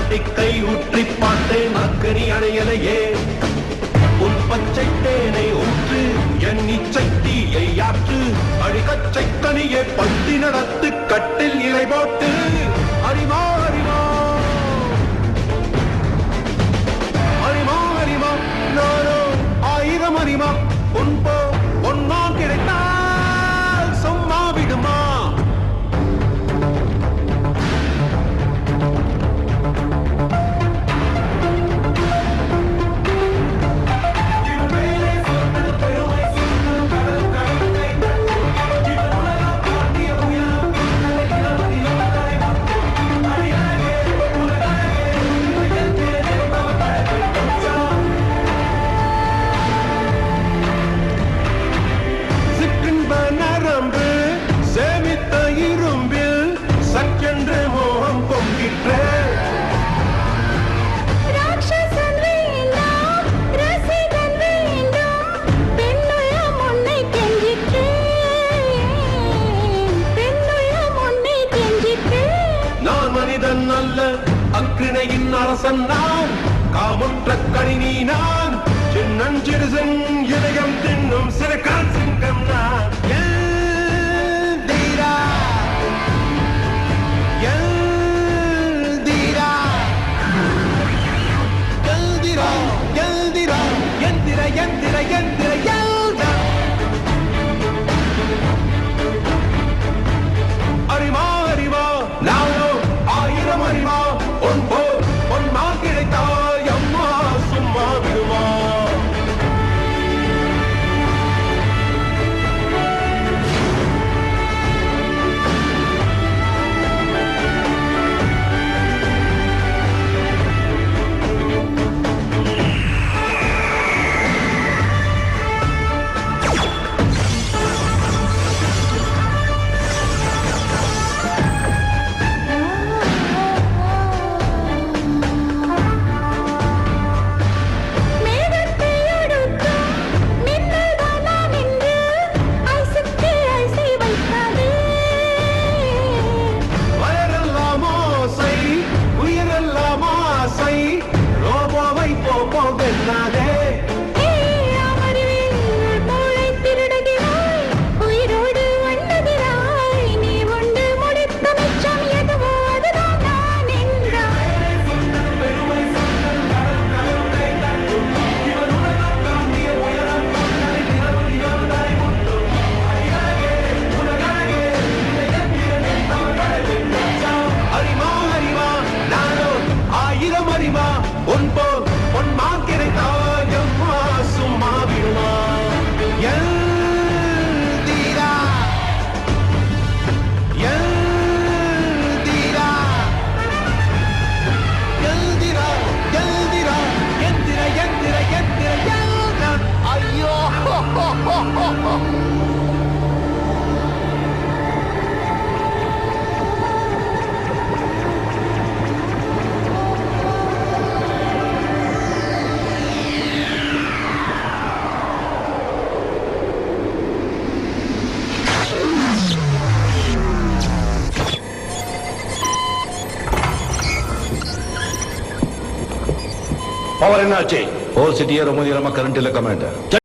கை ஊற்றி பார்த்தேன் அக்கனி அணையலையே உன் பச்சை தேனை ஊற்று என் இச்சை தீயை ஆற்று அடிக்கச்சை கனியை பந்தி நடத்து கட்டில் இலை போட்டு அறிமா அறிமா அறிமா அறிமா நானோ 1000 அறிமா உன்போ ஒன்னா கிடைத்தால் சும்மா விடுமா அக்கினையின் அரசன் நான் காமுற்ற கணினி நான் சின்னஞ்சிறுசன் இதயம் தின்னும் சிறுகால் சிங்கம் நான் எல்தீரா எல்தீரா எல்திரா எல்திரா எந்திர எந்திர எந்திர எல்தா அறிமா அறிமா நானோ 1000 அறிமா பொன்மா கிடைத்தால் அம்மா சும்மா விடுமா பவர் என்னாச்சு? ஹோல் சிட்டியே ரொம்ப நேரமா கரண்ட் இல்ல கமாண்டர்.